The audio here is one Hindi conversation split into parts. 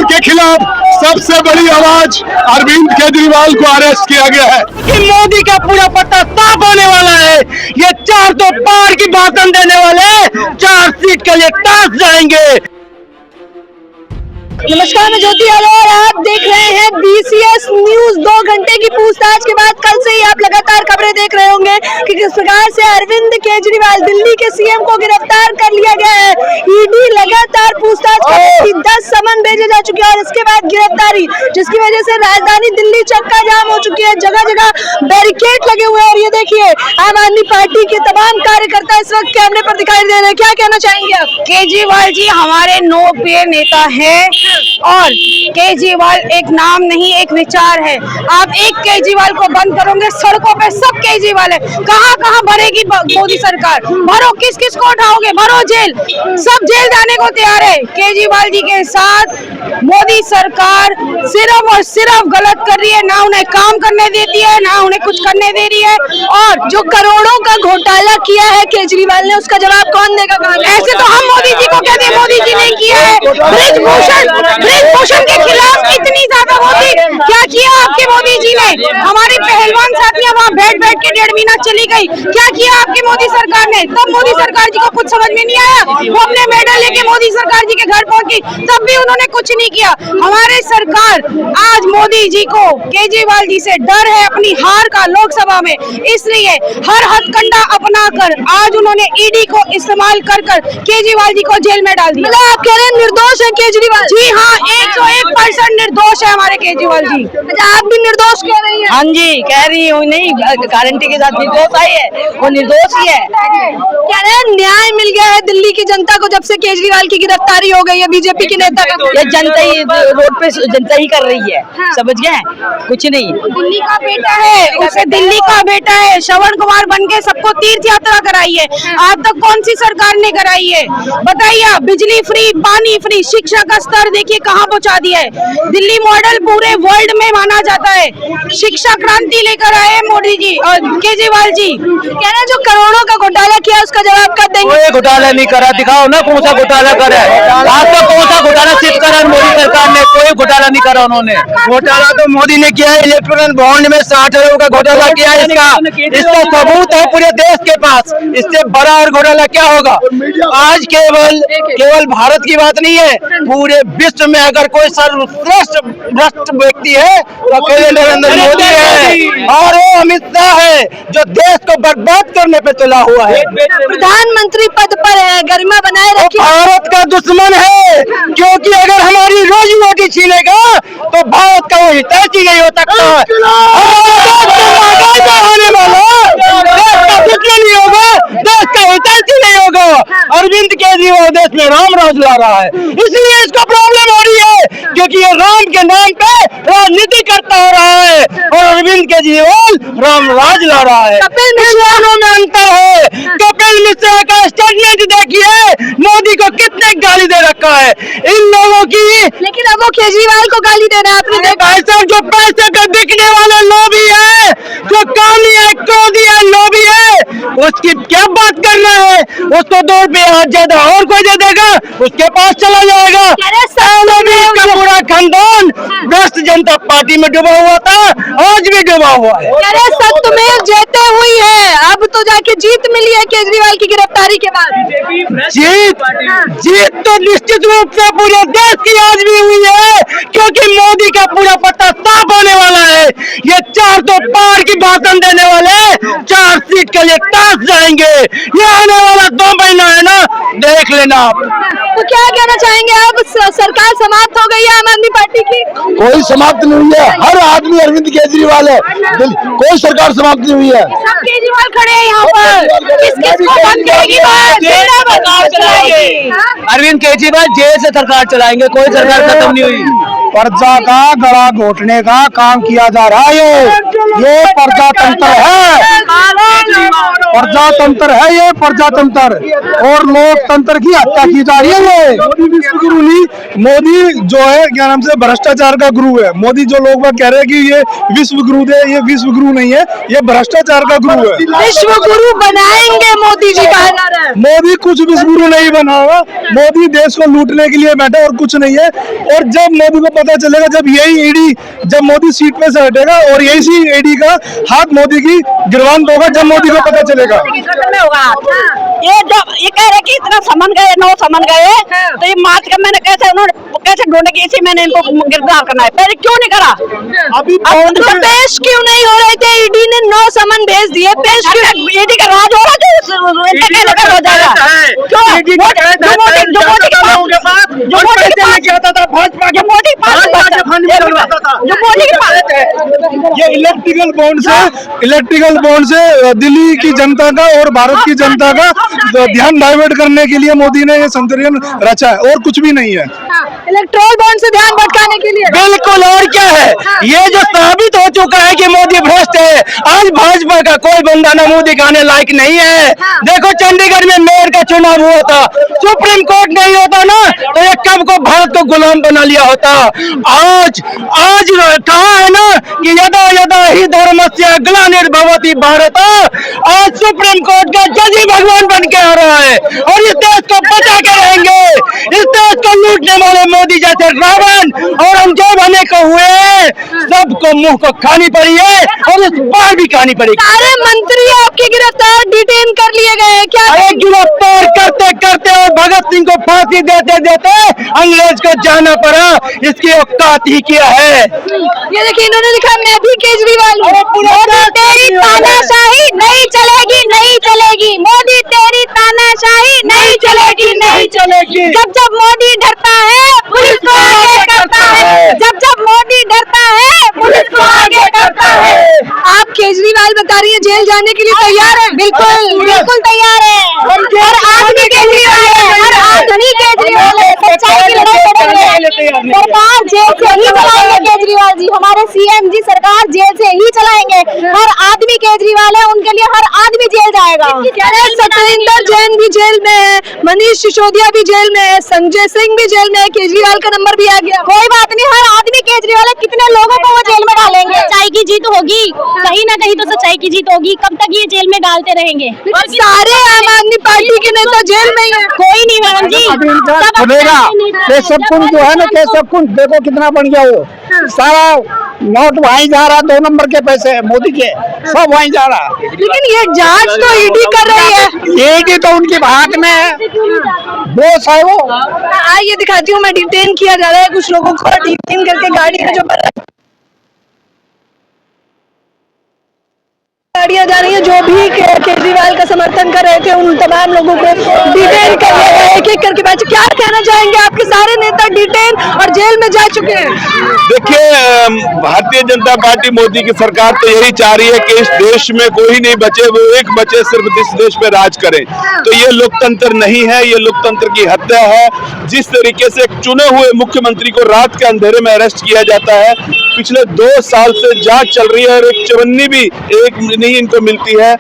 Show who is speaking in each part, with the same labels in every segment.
Speaker 1: के खिलाफ सबसे बड़ी आवाज अरविंद केजरीवाल को अरेस्ट किया गया है
Speaker 2: कि मोदी का पूरा पत्ता साफ होने वाला है। ये 4 तो पार की भाषण देने वाले 4 सीट के लिए टॉस जाएंगे।
Speaker 3: नमस्कार, मैं ज्योति यादव और आप देख रहे हैं BCS न्यूज। 2 घंटे की पूछताछ के बाद कल से ही आप लगातार खबरें देख रहे होंगे कि किस प्रकार से अरविंद केजरीवाल दिल्ली के सीएम को गिरफ्तार कर लिया गया है। ईडी लगातार पूछताछ कर रही थी, 10 समन भेजे जा चुके हैं और इसके बाद गिरफ्तारी, जिसकी वजह से राजधानी दिल्ली चक्का जाम हो चुकी है। जगह जगह बैरिकेड लगे हुए हैं और ये देखिए आम आदमी पार्टी के तमाम कार्यकर्ता इस वक्त कैमरे पर दिखाई दे रहे हैं। क्या कहना चाहेंगे आप?
Speaker 4: केजरीवाल जी हमारे लोकप्रिय नेता है और केजरीवाल एक नाम नहीं, एक विचार है। आप एक केजरीवाल को बंद करोगे, सड़कों पे सब केजरीवाल है। कहाँ कहाँ भरेगी मोदी सरकार? भरो, किस किस को उठाओगे? भरो जेल, सब जेल जाने को तैयार है। केजरीवाल जी के साथ मोदी सरकार सिर्फ और सिर्फ गलत कर रही है, ना उन्हें काम करने देती है, ना उन्हें कुछ करने दे रही है।
Speaker 3: और जो करोड़ों का घोटाला किया है केजरीवाल ने, उसका जवाब कौन देगा?
Speaker 4: ऐसे तो हम मोदी जी को कहते हैं, मोदी जी ने किया है। ब्रिजभूषण के खिलाफ इतनी ज्यादा मोदी, क्या किया आपके मोदी जी ने? हमारी पहलवान साथियां वहाँ बैठ बैठ के 1.5 महीना चली गई। क्या किया आपकी मोदी सरकार ने? तब मोदी सरकार जी को कुछ समझ में नहीं आया। वो अपने मेडल लेके मोदी सरकार जी के घर पहुंची, तब भी उन्होंने कुछ नहीं किया। हमारे सरकार आज मोदी जी को केजरीवाल जी से डर है अपनी हार का लोकसभा में, इसलिए हर हथकंडा अपनाकर आज उन्होंने ईडी को इस्तेमाल कर केजरीवाल जी को जेल में डाल दिया।
Speaker 3: मतलब आप कह रहे हैं निर्दोष है केजरीवाल?
Speaker 4: जी हाँ, 101% निर्दोष है हमारे केजरीवाल जी।
Speaker 3: अच्छा, आप भी निर्दोष कह रही हैं?
Speaker 2: हाँ जी, कह रही हूँ, नहीं गारंटी के साथ निर्दोष आई है, वो निर्दोष ही है।
Speaker 3: कह रहे हैं न्याय मिल गया है दिल्ली की जनता को जब से केजरीवाल की गिरफ्तारी हो गई है। बीजेपी के नेता का
Speaker 2: ये जनता ही रोड पे जनता ही कर रही है।
Speaker 3: हाँ।
Speaker 2: समझ गए? कुछ नहीं।
Speaker 4: दिल्ली का बेटा है, उसे दिल्ली का बेटा है, श्रवण कुमार बनके सबको तीर्थ यात्रा कराई है। आज तक कौन सी सरकार ने कराई है? बताइए आप। बिजली फ्री, पानी फ्री, शिक्षा का स्तर देखिए कहाँ पहुँचा दिया है। दिल्ली मॉडल पूरे वर्ल्ड में माना जाता है। शिक्षा क्रांति लेकर आए मोदी जी और केजरीवाल जी।
Speaker 3: कह रहे हैं जो करोड़ों का घोटाला किया उसका जवाब कब देंगे?
Speaker 2: कोई घोटाला नहीं करा, दिखाओ ना कौन सा घोटाला करा है। आज तक कौन सा घोटाला सिर्फ करा मोदी सरकार ने? कोई घोटाला नहीं करा उन्होंने। घोटाला तो मोदी ने किया है, इलेक्ट्रॉनिक बॉन्ड में 60 अरब का घोटाला किया है। इसका सबूत है पूरे देश के पास। इससे बड़ा और घोटाला क्या होगा? आज केवल भारत की बात नहीं है, पूरे विश्व में अगर कोई सर्वश्रेष्ठ भ्रष्ट व्यक्ति है तो अकेले नरेंद्र मोदी है और वो अमित शाह है जो देश को बर्बाद करने पे तुला हुआ है।
Speaker 3: प्रधानमंत्री पद पर है, गरिमा बनाए रखिए।
Speaker 2: भारत का दुश्मन है, क्योंकि अगर हमारी रोजी रोटी छीनेगा तो भारत का वो हितैषी नहीं हो सकता। होने वाला देश का दुश्मन नहीं होगा, देश का हितैषी नहीं होगा। अरविंद केजरीवाल देश में राम राज ला रहा है, इसलिए इसको प्रॉब्लम हो रही है, क्योंकि ये राम के नाम पे राजनीति करता हो रहा है और अरविंद केजरीवाल राम राज ला रहा है।
Speaker 3: कपिल मिश्रा
Speaker 2: में अंतर है। कपिल मिश्रा का स्टेटमेंट देखिए, मोदी को कितने गाली दे रखा है इन लोगों की।
Speaker 3: लेकिन अब वो केजरीवाल को गाली दे रहे हैं। आपने देखा
Speaker 2: जो पैसे पे बिकने वाले लोभी है, जो काली है, क्रोधी है, लोभी है, उसकी क्या बात करना है? उसको 2 रुपये आज ज्यादा और कोई दे देगा, उसके पास चला जाएगा। का पूरा खानदान भ्रष्ट जनता पार्टी में डूबा हुआ था, आज भी डूबा हुआ है।
Speaker 3: सत्यमेव जयते हुई है। अब तो जाके जीत मिली है केजरीवाल की गिरफ्तारी के बाद।
Speaker 2: जीत तो निश्चित रूप से पूरे देश की आज भी हुई है, क्योंकि मोदी का पूरा पत्ता साफ होने वाला है। ये 4 तो पार की भाषण देने वाले 4 सीट के लिए टॉस जाएंगे। ये आने वाला 2 महीना है ना, देख लेना आप।
Speaker 3: तो क्या कहना चाहेंगे अब? सरकार समाप्त हो गई है आम आदमी पार्टी की?
Speaker 1: कोई समाप्त नहीं हुई है, हर आदमी अरविंद केजरीवाल है, कोई सरकार समाप्त नहीं हुई है।
Speaker 4: सब केजरीवाल खड़े हैं यहाँ पर, किस को बंद करेगी?
Speaker 2: अरविंद केजरीवाल जेल से सरकार चलाएंगे, कोई सरकार खत्म नहीं हुई।
Speaker 1: प्रजा का गला घोटने का काम किया जा रहा है। ये प्रजातंत्र है प्रजातंत्र है ये, प्रजातंत्र और लोकतंत्र की हत्या की जा रही है। ये मोदी विश्व गुरु नहीं, मोदी जो है क्या नाम से भ्रष्टाचार का गुरु है। मोदी जो लोग कह रहे हैं कि ये विश्व गुरु है, ये विश्व गुरु नहीं है, ये भ्रष्टाचार का गुरु है।
Speaker 3: विश्व गुरु बनाएंगे मोदी जी, कहा जा रहा है।
Speaker 1: मोदी कुछ विश्व गुरु नहीं बनाएगा, मोदी देश को लूटने के लिए बैठा और कुछ नहीं है। और जब मोदी को पता चलेगा, जब यही ईडी, जब मोदी सीट पे से हटेगा और यही सी ईडी का हाथ मोदी की गिरवान होगा, जब मोदी को पता चलेगा।
Speaker 4: ये कह रहे कि इतना समन गए, 9 समन गए, तो ये मार्च का मैंने कैसे ढूंढे कि इसी मैंने इनको गिरफ्तार करना है, पहले क्यों नहीं करा?
Speaker 1: अभी
Speaker 3: पेश क्यों नहीं हो रहे थे? ईडी ने 9 समन भेज दिए, पेश क्यों?
Speaker 4: ईडी का राज हो रहा है, हो जाएगा
Speaker 1: ये इलेक्ट्रिकल बॉन्ड से दिल्ली की जनता का और भारत की जनता का ध्यान डाइवर्ट करने के लिए मोदी ने ये संतुलन रचा है, और कुछ भी नहीं है।
Speaker 3: इलेक्ट्रोल बॉन्ड से ध्यान भटकाने के लिए।
Speaker 2: बिल्कुल, और क्या है, ये जो साबित हो चुका है कि मोदी भ्रष्ट है। आज भाजपा का कोई बंदा ना मुंह दिखाने लायक नहीं है। देखो चंडीगढ़ में मेयर का चुनाव हुआ था, सुप्रीम कोर्ट नहीं होता ना तो ये कब को भारत को गुलाम बना लिया होता। आज कहा है ना कि यदा यदा ही धर्मस्य ग्लानिर्भवति भारत, आज सुप्रीम कोर्ट का जज ही भगवान बन के आ रहा है और इस देश को बचा के रहेंगे। इस देश को लूटने वाले मोदी जैसे रावण और हम जो बने को हुए, सबको मुंह को खानी पड़ी है और इस बार भी खानी पड़ेगी।
Speaker 3: सारे मंत्री आपके गिरफ्तार, डिटेन कर लिए गए क्या?
Speaker 2: गिरफ्तार करते करते और भगत सिंह को फांसी देते देते अंग्रेज को जाना पड़ा। इसकी औकात ही क्या है?
Speaker 3: ये देखिए, इन्होंने लिखा मैं भी केजरीवाल हूँ। मोदी तेरी तानाशाही नहीं चलेगी, नहीं चलेगी। मोदी तेरी तानाशाही नहीं चलेगी, नहीं चलेगी। जब जब मोदी डरता है पुलिस को आगे करता है, जब जब मोदी डरता है पुलिस को आगे करता है। आप केजरीवाल बता रही है जेल जाने के लिए तैयार है? बिल्कुल बिल्कुल तैयार है। हर आदमी केजरीवाल है, हर आदमी केजरीवाल है। सच्चाई की लड़ाई लड़ेंगे, सरकार जेल से ही चलाएंगे। केजरीवाल जी हमारे सीएम जी, सरकार जेल से ही चलाएंगे। हर आदमी केजरीवाल है, उनके लिए हर आदमी जेल जाएगा। सत्येंद्र जैन भी जेल में है, मनीष सिसोदिया भी जेल में है, संजय सिंह भी जेल में है, केजरीवाल का नंबर भी आ गया। कोई बात नहीं, हर आदमी केजरीवाल है। कितने लोगों को वो जेल में डालेंगे?
Speaker 5: सच्चाई की जीत होगी, कहीं ना कहीं तो सच्चाई की जीत होगी। कब तक ये जेल में डालते रहेंगे?
Speaker 3: सारे आम आदमी पार्टी के नेता जेल में ही है।
Speaker 5: कोई नहीं मैडम जी,
Speaker 1: केशव कुंज जो है ना, केशव कुंज देखो कितना बन गया। वो सारा नोट वहीं जा रहा, 2 नंबर के पैसे मोदी के सब वहीं जा रहा।
Speaker 3: लेकिन ये जांच तो ईडी कर रही है।
Speaker 1: ईडी तो उनके हाथ में है, बोस है वो।
Speaker 3: आइए दिखाती हूँ मैं, डिटेन किया जा रहा है कुछ लोगों को, डिटेन करके गाड़ी में जो गाड़ियां जा रही है, जो भी केजरीवाल का समर्थन कर रहे थे उन तमाम लोगों को डिटेन कर लिया गया एक एक करके। बच्चे क्या कहना चाहेंगे? आपके सारे नेता डिटेन और जेल में जा चुके हैं।
Speaker 6: देखिए, भारतीय जनता पार्टी मोदी की सरकार तो यही चाह रही है कि इस देश में कोई नहीं बचे, वो एक बचे सिर्फ इस देश पे राज करें। तो ये लोकतंत्र नहीं है, ये लोकतंत्र की हत्या है। जिस तरीके से एक चुने हुए मुख्यमंत्री को रात के अंधेरे में अरेस्ट किया जाता है, पिछले 2 साल से जांच चल रही है और एक चवन्नी भी एक नहीं इनको मिलती है।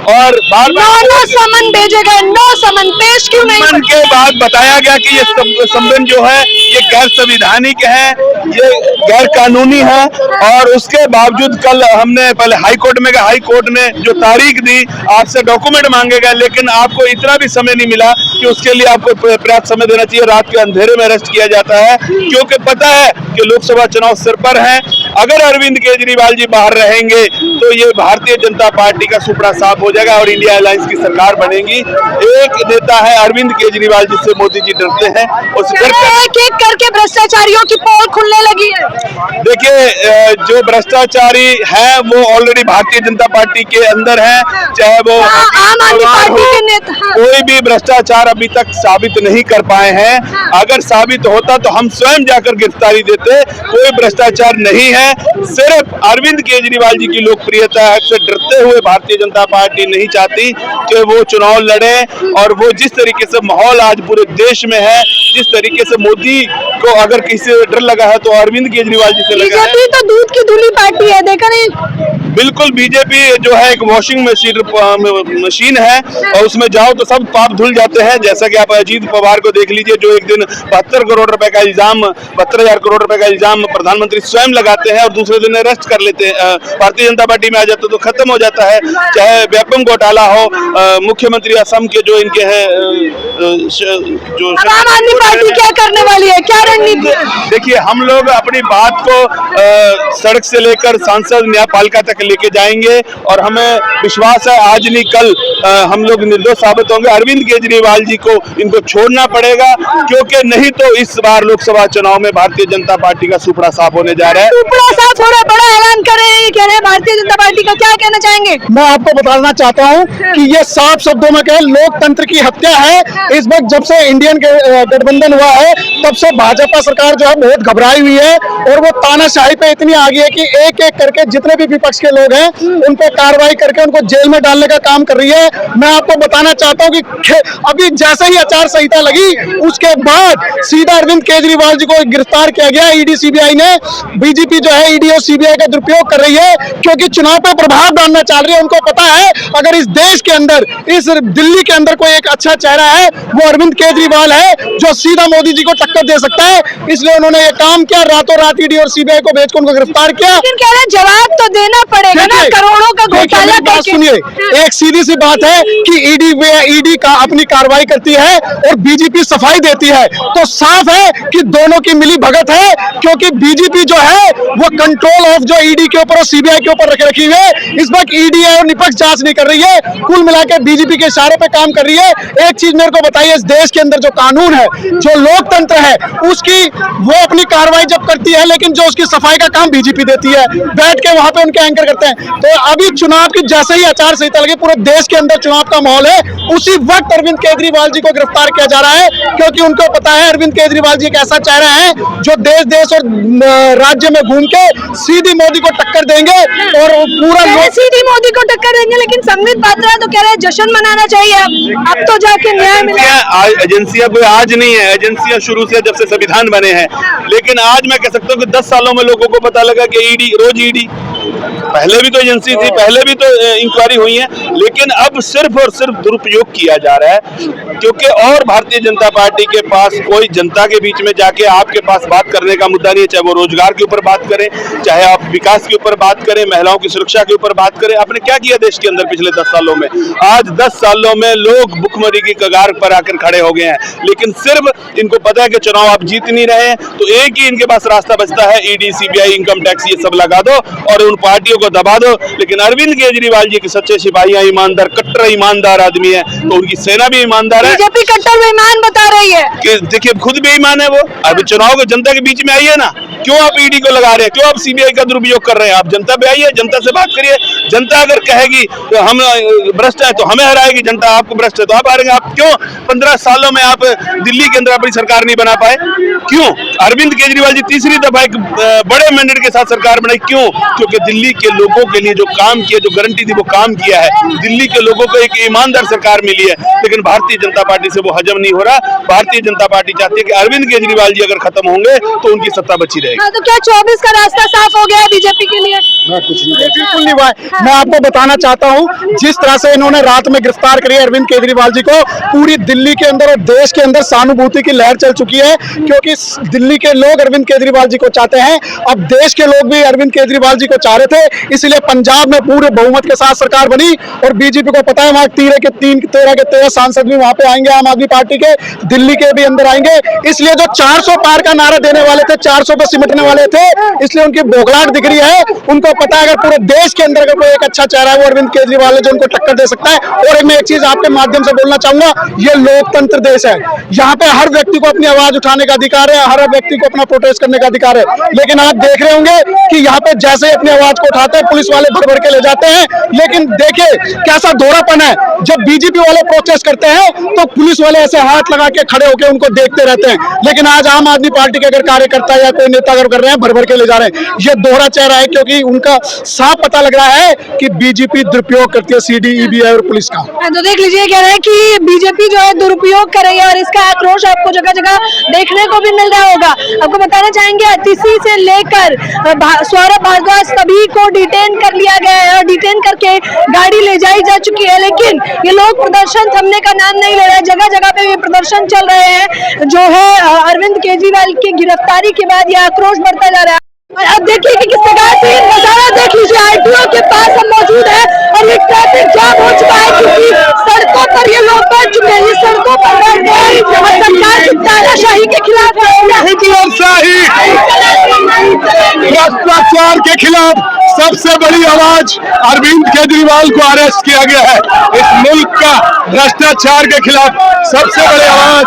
Speaker 6: और
Speaker 3: नौ समन भेजे गए, 9 समन पेश क्यों नहीं?
Speaker 6: समन के बाद बताया गया कि ये समन जो है ये गैर संवैधानिक है, ये गैर कानूनी है। और उसके बावजूद कल हमने पहले हाई कोर्ट में गए, हाई कोर्ट ने जो तारीख दी, आपसे डॉक्यूमेंट मांगे गए, लेकिन आपको इतना भी समय नहीं मिला कि उसके लिए आपको पर्याप्त समय देना चाहिए। रात के अंधेरे में अरेस्ट किया जाता है क्योंकि पता है कि लोकसभा चुनाव सिर पर है। अगर अरविंद केजरीवाल जी बाहर रहेंगे तो ये भारतीय जनता पार्टी का सुपड़ा साफ हो जाएगा और इंडिया अलायंस की सरकार बनेगी। एक नेता है अरविंद केजरीवाल जिससे मोदी जी डरते हैं, उस
Speaker 3: एक एक करके भ्रष्टाचारियों की पोल खुलने लगी है।
Speaker 6: देखिए, जो भ्रष्टाचारी है वो ऑलरेडी भारतीय जनता पार्टी के अंदर है, चाहे वो
Speaker 3: आम आदमी पार्टी के नेता,
Speaker 6: कोई भी भ्रष्टाचार अभी तक साबित नहीं कर पाए हैं। अगर साबित होता तो हम स्वयं जाकर गिरफ्तारी देते। कोई भ्रष्टाचार नहीं है। है। सिर्फ अरविंद केजरीवाल जी की लोकप्रियता से डरते हुए भारतीय जनता पार्टी नहीं चाहती कि वो चुनाव लड़े, और वो जिस तरीके से माहौल आज पूरे देश में है, जिस तरीके से मोदी को अगर किसी से डर लगा है तो अरविंद केजरीवाल जी से लगा है।
Speaker 3: बीजेपी तो दूध की धुली पार्टी है, देखा नहीं?
Speaker 6: बिल्कुल, बीजेपी जो है एक वॉशिंग मशीन है और उसमें जाओ तो सब पाप धुल जाते हैं। जैसा कि आप अजीत पवार को देख लीजिए, जो एक दिन 72 करोड़ रुपए का इल्जाम, 72,000 करोड़ रुपए का इल्जाम प्रधानमंत्री स्वयं लगाते हैं और दूसरे दिन अरेस्ट कर लेते हैं। भारतीय जनता पार्टी में आ जाते तो खत्म हो जाता है। चाहे व्यापम घोटाला हो, मुख्यमंत्री असम के जो इनके हैं, जो
Speaker 3: आम आदमी पार्टी क्या करने वाली है, क्या रणनीति?
Speaker 6: देखिए, हम लोग अपनी बात को सड़क से लेकर सांसद न्यायपालिका तक लेके जाएंगे और हमें विश्वास है आज नहीं कल हम लोग निर्दोष साबित होंगे। अरविंद केजरीवाल जी को इनको छोड़ना पड़ेगा, क्योंकि नहीं तो इस बार लोकसभा चुनाव में भारतीय जनता पार्टी का सुपड़ा साफ होने जा रहा है।
Speaker 3: सुपड़ा साफ हो रहा है, बड़ा ऐलान कर रहे हैं, कह रहे हैं भारतीय जनता पार्टी का, क्या कहना चाहेंगे?
Speaker 1: मैं आपको बताना चाहता हूं कि ये साफ शब्दों में कहे लोकतंत्र की हत्या है। इस वक्त जब से इंडियन गठबंधन हुआ है तब से भाजपा सरकार जो है बहुत घबराई हुई है और वो तानाशाही पे इतनी आ गई है कि एक एक करके जितने भी विपक्ष के लोग हैं उन पे कार्रवाई करके उनको जेल में डालने का काम कर रही है। मैं आपको बताना चाहता हूं कि अभी जैसे ही आचार संहिता लगी उसके बाद सीधा अरविंद केजरीवाल जी को गिरफ्तार किया गया। ईडी सीबीआई ने, बीजेपी जो है ईडी और सीबीआई का दुरुपयोग कर रही है क्योंकि चुनाव पे प्रभाव डालना चाह रही है। उनको पता है अगर इस देश के अंदर, इस दिल्ली के अंदर कोई एक अच्छा चेहरा है वो अरविंद केजरीवाल है जो सीधा मोदी जी को टक्कर दे सकता है, इसलिए उन्होंने ये काम किया। रातों रात ईडी और सीबीआई को भेज कर उनको गिरफ्तार किया।
Speaker 3: लेकिन कह रहे जवाब तो देना पड़ेगा ना, करोड़ों का घोटाला करके।
Speaker 1: सुनिए, एक सीधी सी बात है कि ईडी का अपनी कार्रवाई करती है और बीजेपी सफाई देती है, तो साफ है कि दोनों की मिली भगत है, क्योंकि बीजेपी जो है वो कंट्रोल ऑफ जो ईडी के ऊपर और सीबीआई के ऊपर रखी हुई है। इस वक्त ईडी और निष्पक्ष जांच नहीं कर रही है, कुल मिलाकर बीजेपी के इशारे पे काम कर रही है। एक चीज मेरे को बताइए, इस देश के अंदर जो कानून है, जो लोकतंत्र है, उसकी वो अपनी कार्रवाई जब करती है, लेकिन जो उसकी सफाई का काम बीजेपी देती है, बैठ के वहां पे उनके एंकर करते हैं। तो अभी चुनाव की जैसे ही आचार संहिता लगी, पूरे देश के अंदर चुनाव का माहौल है, उसी वक्त अरविंद केजरीवाल जी को गिरफ्तार किया जा रहा है, क्योंकि उनको पता है अरविंद केजरीवाल जी एक ऐसा चेहरा है जो देश देश और राज्य में घूम के सीधी मोदी को टक्कर देंगे और पूरा
Speaker 3: सीधी मोदी को टक्कर देंगे। लेकिन संबित पात्रा तो कह रहे हैं जश्न मनाना चाहिए, अब तो जाके न्याय मिला।
Speaker 6: एजेंसियां कोई आज नहीं है, एजेंसियां शुरू से जब से संविधान बने हैं, लेकिन आज मैं कह सकता हूँ कि 10 सालों में लोगों को पता लगा कि ईडी, रोज ईडी, पहले भी तो एजेंसी थी, पहले भी तो इंक्वायरी हुई है, लेकिन अब सिर्फ और सिर्फ दुरुपयोग किया जा रहा है, क्योंकि और भारतीय जनता पार्टी के पास कोई जनता के बीच में जाके आपके पास बात करने का मुद्दा नहीं है। चाहे वो रोजगार के ऊपर बात करें, चाहे आप विकास के ऊपर बात करें, महिलाओं की सुरक्षा के ऊपर बात करें। आपने क्या किया देश के अंदर पिछले 10 सालों में? आज 10 सालों में लोग भुखमरी की कगार पर आकर खड़े हो गए हैं, लेकिन सिर्फ इनको पता है कि चुनाव आप जीत नहीं रहे, तो एक ही इनके पास रास्ता बचता है, ईडी, सीबीआई, इनकम टैक्स, ये सब लगा दो और उन पार्टियों को दबा दो। लेकिन अरविंद केजरीवाल जी के सच्चे सिपाही, ईमानदार, कट्टर ईमानदार आदमी है, तो उनकी सेना भी ईमानदार है।
Speaker 3: बीजेपी कट्टर बेईमान बता रही है
Speaker 6: कि देखिए खुद बेईमान है वो। अभी चुनाव को जनता के बीच में आइए ना, क्यों आप ईडी को लगा रहे हैं, क्यों आप सीबीआई का दुरुपयोग कर रहे हैं? आप जनता पे आइए, जनता से बात करिए। जनता अगर कहेगी तो हम भ्रष्ट है तो हमें हराएगी, जनता आपको भ्रष्ट है तो आप हारेंगे। आप क्यों 15 सालों में आप दिल्ली के अंदर अपनी सरकार नहीं बना पाए? क्यों? अरविंद केजरीवाल जी तीसरी दफा एक बड़े मैंडेट के साथ सरकार बनाई, क्यों? क्योंकि दिल्ली के लोगों के लिए जो काम किया, जो गारंटी थी वो काम किया है। दिल्ली के लोगों को एक ईमानदार सरकार मिली है, लेकिन भारतीय जनता पार्टी से वो हजम नहीं हो रहा। भारतीय जनता पार्टी चाहती है कि अरविंद केजरीवाल जी अगर खत्म होंगे तो उनकी सत्ता बची रहेगी।
Speaker 3: हाँ, तो क्या 24 का रास्ता साफ हो गया बीजेपी के लिए?
Speaker 1: बिल्कुल नहीं हुआ है। मैं आपको बताना चाहता हूं, जिस तरह से इन्होंने रात में गिरफ्तार करी अरविंद केजरीवाल जी को, पूरी दिल्ली के अंदर और देश के अंदर सहानुभूति की लहर चल चुकी है, क्योंकि दिल्ली के लोग अरविंद केजरीवाल जी को चाहते हैं। अब देश के लोग भी अरविंद केजरीवाल जी को चाह रहे थे, इसलिए पंजाब में पूरे बहुमत के साथ सरकार बनी और बीजेपी को पता है वहां 13 के 13 सांसद भी वहां पे आएंगे, आम आदमी पार्टी के, दिल्ली के भी अंदर आएंगे। इसलिए जो 400 पार का नारा देने वाले थे, 400 पे सिमटने वाले थे, इसलिए उनकी बौखलाहट दिख रही है। उनको पता है अगर पूरे देश के अंदर अगर कोई एक अच्छा चेहरा है वो अरविंद केजरीवाल है जो उनको टक्कर दे सकता है। और मैं एक चीज आपके माध्यम से बोलना चाहूंगा, ये लोकतंत्र देश है, यहाँ पे हर व्यक्ति को अपनी आवाज उठाने का अधिकार है, हर व्यक्ति को अपना प्रोटेस्ट करने का अधिकार है। लेकिन आप देख रहे होंगे कि यहाँ पे जैसे अपनी आवाज को उठाते हैं, पुलिस वाले भर भर के ले जाते हैं। लेकिन देखिए कैसा दोहरापन है, जब बीजेपी वाले प्रोटेस्ट करते हैं तो पुलिस वाले ऐसे हाथ लगा के खड़े होकर उनको देखते रहते हैं, लेकिन आज आम आदमी पार्टी के अगर कार्यकर्ता या कोई नेता अगर कर रहे हैं, भर भर के ले जा रहे हैं। ये दोहरा चेहरा है, क्योंकि उनका साफ पता लग रहा है कि बीजेपी दुरुपयोग करती है सीडी, ईबीआई और पुलिस का।
Speaker 3: तो देख लीजिए, कह रहे हैं कि बीजेपी जो है दुरुपयोग कर रही है और इसका आक्रोश आपको जगह जगह देखने को भी मिल रहा होगा। आपको बताना चाहेंगे अतिशी से लेकर सौरभ भारद्वाज सभी को डिटेन कर लिया गया है और डिटेन करके गाड़ी ले जाई जा चुकी है, लेकिन ये लोग प्रदर्शन थमने का नाम नहीं ले रहे हैं। जगह जगह पे ये प्रदर्शन चल रहे हैं, जो है अरविंद केजरीवाल की गिरफ्तारी के बाद ये आक्रोश बढ़ता जा रहा है। और अब देखिए कि किस प्रकार से नजारा देख लीजिए, आरटीओ के पास हम मौजूद है और ये ट्रैफिक जाम हो चुका है, क्योंकि सड़कों पर ये लोग बैठ चुके हैं। ये सड़कों पर बैठ गए और सरकार की तानाशाही के खिलाफ
Speaker 6: भ्रष्टाचार के खिलाफ सबसे बड़ी आवाज अरविंद केजरीवाल को अरेस्ट किया गया है। इस मुल्क का भ्रष्टाचार के खिलाफ सबसे बड़ी आवाज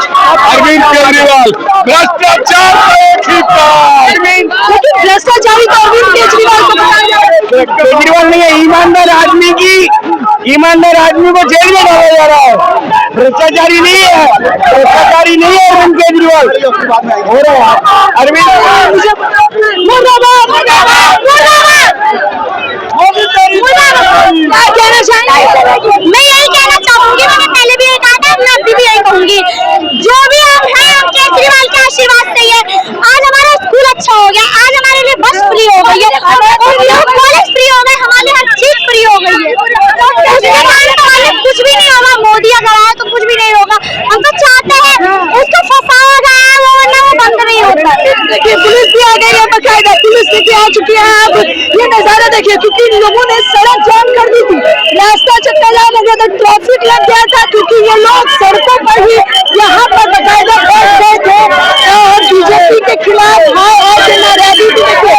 Speaker 6: अरविंद केजरीवाल। भ्रष्टाचार का एक ही पार।
Speaker 3: लेकिन भ्रष्टाचारी तो अरविंद केजरीवाल को बताया जा रहा है।
Speaker 2: केजरीवाल नहीं है, ईमानदार आदमी को जेल में डाला जा रहा है। भ्रष्टाचारी नहीं है, अरविंद केजरीवाल हो रहा है। अरविंद
Speaker 3: क्या कहना चाहेंगे?
Speaker 5: मैं यही कहना चाहूंगी, मैंने पहले भी यही कहा था, मैं अभी भी यही कहूंगी, जो भी हम हैं हम केजरीवाल के आशीर्वाद से ही है। आज हमारा स्कूल अच्छा हो गया, आज हमारे लिए बस फ्री हो गई है, कॉलेज फ्री हो गए, हमारे हर चीज फ्री हो गई है। उसके बाद हमारे कुछ भी नहीं होगा, मोदी अगर आया तो कुछ भी नहीं होगा। हम तो चाहते हैं उसको फंसाया गया है, वरना वो बंद नहीं होता।
Speaker 3: देखिए पुलिस भी आ गई है, बकायदा पुलिस लेके आ चुकी है। आप ये नजारा देखिए, क्योंकि लोगों ने सड़क जाम कर दी थी, रास्ता चक्का जाम हो गया था, ट्रैफिक लग गया था, क्योंकि ये लोग सड़कों पर ही यहाँ पर बकायदा बैठ गए थे और बीजेपी के खिलाफ हाय हाय के नारेबाजी भी देखिए।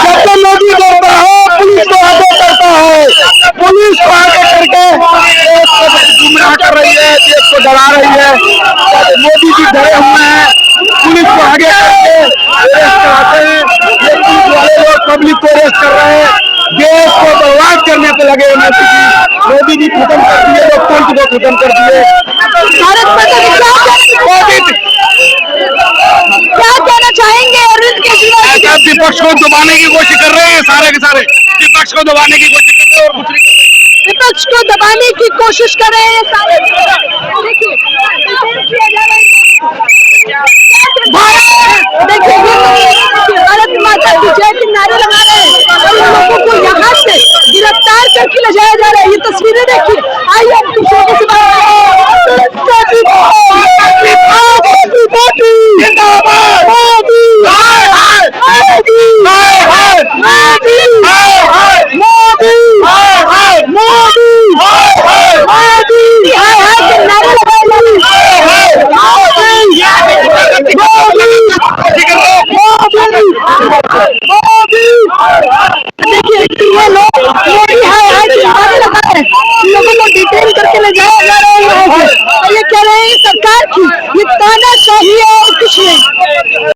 Speaker 1: जब तो मोदी करता है, पुलिस को आगे करता है, पुलिस को आगे करके देश को गुमराह कर रही है, देश को डरा रही है। मोदी जी डरे हुए हैं, पुलिस को आगे करके अरेस्ट कराते हैं। ये पुलिस वाले लोग पब्लिक को अरेस्ट कर रहे हैं, देश को बर्बाद करने पे लगे हैं। मोदी जी खत्म कर दिए, लोकतंत्र को खत्म कर दिए।
Speaker 3: भारत में क्या कहना चाहेंगे अरविंद केजरीवाल?
Speaker 6: ऐसा विपक्ष को दबाने की कोशिश कर रहे हैं, सारे के सारे विपक्ष को दबाने की कोशिश कर रहे हैं और कुछ नहीं कर रहे।
Speaker 3: विपक्ष को दबाने की कोशिश कर रहे हैं सारे। देखिए भारत माता की जय के नारे लगा रहे हैं और इन लोगों को यहाँ से गिरफ्तार करके ले जाया जा रहा है। ये तस्वीरें देखिए, आइए हम कुछ लोगों से बात देखिए, ये लोग मोदी हाय हाय के नारे लगा रहे हैं, लोगों को डिटेन करके ले जाया जा रहा है यहाँ से। और ये कह रहे हैं सरकार की ये तानाशाही है और कुछ नहीं।